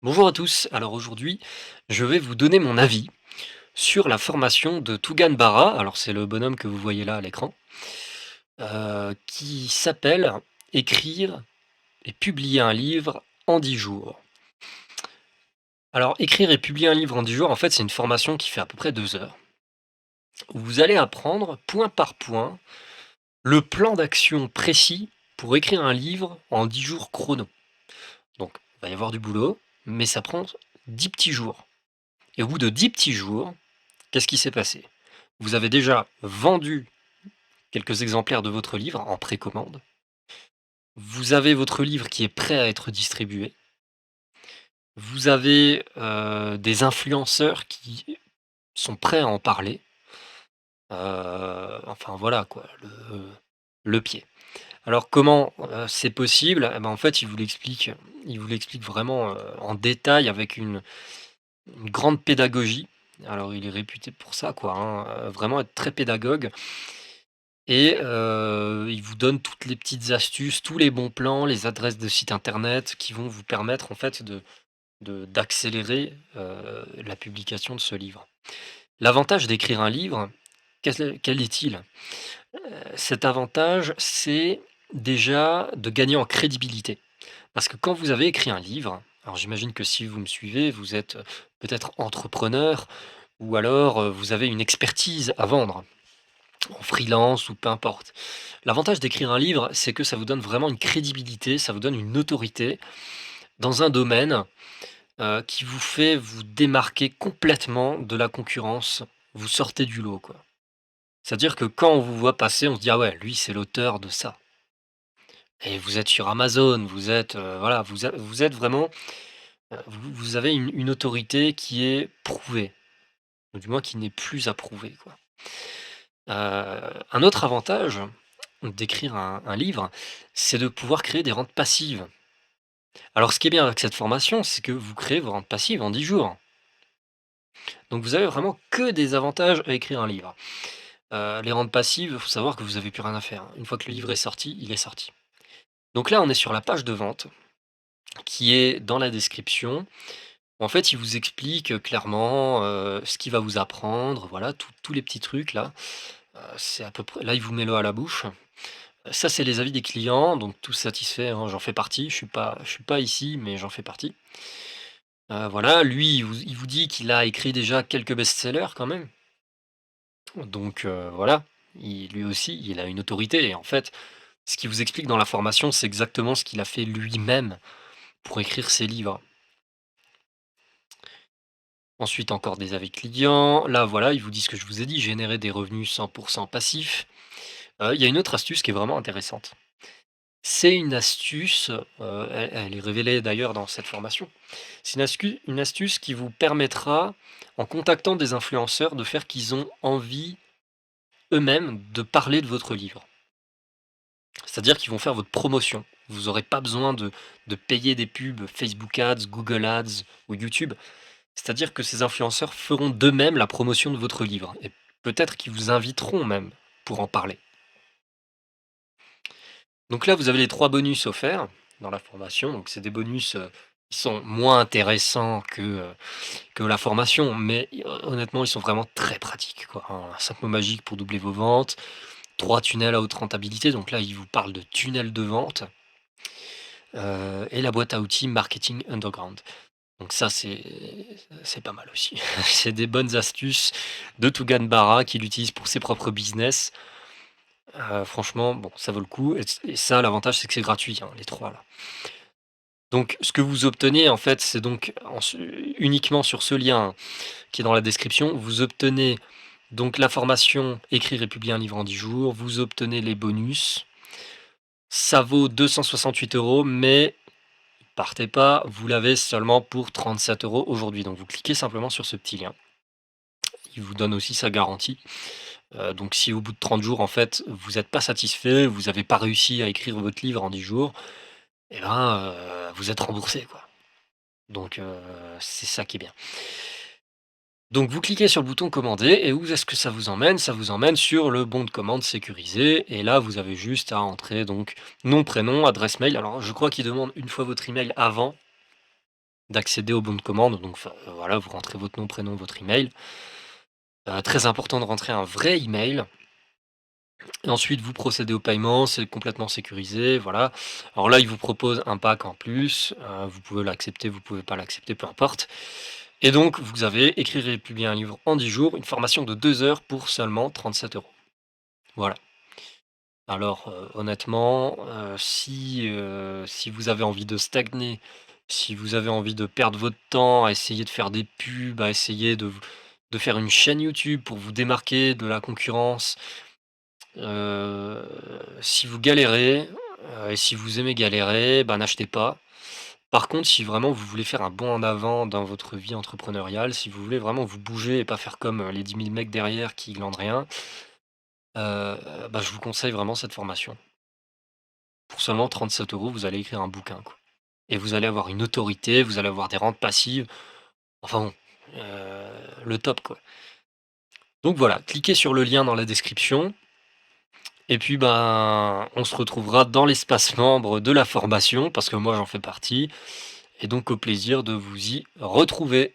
Bonjour à tous. Alors aujourd'hui, je vais vous donner mon avis sur la formation de Tougan Bara. Alors c'est le bonhomme que vous voyez là à l'écran, qui s'appelle Écrire et publier un livre en 10 jours. Alors écrire et publier un livre en 10 jours, en fait, c'est une formation qui fait à peu près 2 heures, où vous allez apprendre point par point le plan d'action précis pour écrire un livre en 10 jours chrono. Donc il va y avoir du boulot, mais ça prend 10 petits jours. Et au bout de 10 petits jours, qu'est-ce qui s'est passé? Vous avez déjà vendu quelques exemplaires de votre livre en précommande. Vous avez votre livre qui est prêt à être distribué. Vous avez, des influenceurs qui sont prêts à en parler. Enfin voilà quoi, le pied. Alors comment, c'est possible? Eh ben, en fait, il vous l'explique vraiment, en détail avec une grande pédagogie. Alors il est réputé pour ça quoi, hein, vraiment être très pédagogue. Et il vous donne toutes les petites astuces, tous les bons plans, les adresses de sites internet qui vont vous permettre en fait d'accélérer, la publication de ce livre. L'avantage d'écrire un livre, quel est-il? Cet avantage, c'est déjà de gagner en crédibilité. Parce que quand vous avez écrit un livre, alors j'imagine que si vous me suivez, vous êtes, peut-être entrepreneur ou alors, vous avez une expertise à vendre en freelance ou peu importe. L'avantage d'écrire un livre, c'est que ça vous donne vraiment une crédibilité, ça vous donne une autorité dans un domaine, qui vous fait vous démarquer complètement de la concurrence. Vous sortez du lot, quoi. C'est-à-dire que quand on vous voit passer, on se dit: «Ah ouais, lui, c'est l'auteur de ça» et vous êtes sur Amazon, vous êtes, voilà, vous êtes vraiment, vous avez une autorité qui est prouvée, ou du moins qui n'est plus à prouver, quoi. Un autre avantage d'écrire un livre, c'est de pouvoir créer des rentes passives. Alors ce qui est bien avec cette formation, c'est que vous créez vos rentes passives en 10 jours. Donc vous avez vraiment que des avantages à écrire un livre. Les rentes passives, il faut savoir que vous avez plus rien à faire, hein. Une fois que le livre est sorti, il est sorti. Donc là, on est sur la page de vente qui est dans la description. En fait, il vous explique, clairement, ce qu'il va vous apprendre, voilà, tous les petits trucs là. C'est à peu près là, il vous met l'eau à la bouche. Ça, c'est les avis des clients, donc tous satisfaits, hein, j'en fais partie. Je suis pas ici, mais j'en fais partie. Voilà, lui, il vous dit qu'il a écrit déjà quelques best-sellers quand même. Donc voilà, lui aussi, il a une autorité et en fait, ce qu'il vous explique dans la formation, c'est exactement ce qu'il a fait lui-même pour écrire ses livres. Ensuite, encore des avis clients. Là, voilà, il vous dit ce que je vous ai dit, générer des revenus 100 passifs. Il y a une autre astuce qui est vraiment intéressante. C'est une astuce, elle est révélée d'ailleurs dans cette formation. C'est une astuce qui vous permettra, en contactant des influenceurs, de faire qu'ils ont envie eux-mêmes de parler de votre livre. C'est-à-dire qu'ils vont faire votre promotion. Vous n'aurez pas besoin de payer des pubs Facebook Ads, Google Ads ou YouTube. C'est-à-dire que ces influenceurs feront d'eux-mêmes la promotion de votre livre et peut-être qu'ils vous inviteront même pour en parler. Donc là, vous avez les 3 bonus offerts dans la formation. Donc c'est des bonus, qui sont moins intéressants que la formation, mais honnêtement, ils sont vraiment très pratiques, quoi, hein. 5 mots magiques pour doubler vos ventes, 3 tunnels à haute rentabilité, donc là, il vous parle de tunnels de vente, et la boîte à outils marketing underground. Donc ça, c'est pas mal aussi. C'est des bonnes astuces de Tougan Bara qu'il utilise pour ses propres business. Franchement, bon, ça vaut le coup et ça, l'avantage, c'est que c'est gratuit, hein, les 3 là. Donc ce que vous obtenez, en fait, c'est donc uniquement sur ce lien qui est dans la description, vous obtenez donc la formation «Écrire et publier un livre en 10 jours», vous obtenez les bonus. Ça vaut 268 €, mais partez pas, vous l'avez seulement pour 37 € aujourd'hui. Donc vous cliquez simplement sur ce petit lien. Il vous donne aussi sa garantie. Donc si au bout de 30 jours, en fait, vous êtes pas satisfait, vous avez pas réussi à écrire votre livre en 10 jours, et ben, vous êtes remboursé, quoi. Donc c'est ça qui est bien. Donc vous cliquez sur le bouton commander et où est-ce que ça vous emmène? Ça vous emmène sur le bon de commande sécurisé et là vous avez juste à entrer donc nom, prénom, adresse mail. Alors je crois qu'il demande une fois votre email avant, d'accéder au bon de commande. Donc voilà, vous rentrez votre nom, prénom, votre email. Très important de rentrer un vrai email. Et ensuite, vous procédez au paiement, c'est complètement sécurisé, voilà. Alors là, ils vous proposent un pack en plus, vous pouvez l'accepter, vous pouvez pas l'accepter, peu importe. Et donc, vous avez écrire et publier un livre en 10 jours, une formation de 2 heures pour seulement 37 €. Voilà. Alors, honnêtement, si vous avez envie de stagner, si vous avez envie de perdre votre temps à essayer de faire des pubs, à essayer de faire une chaîne YouTube pour vous démarquer de la concurrence, Heu, si vous galérez, et si vous aimez galérer, bah, n'achetez pas. Par contre, si vraiment vous voulez faire un bond en avant dans votre vie entrepreneuriale, si vous voulez vraiment vous bouger et pas faire comme, les 10 000 mecs derrière qui glandent rien, bah, je vous conseille vraiment cette formation. Pour seulement 37 €, vous allez écrire un bouquin, quoi, et vous allez avoir une autorité, vous allez avoir des rentes passives, enfin bon, le top, quoi. Donc voilà, cliquez sur le lien dans la description. Et puis, ben, on se retrouvera dans l'espace membre de la formation, parce que moi j'en fais partie, et donc au plaisir de vous y retrouver.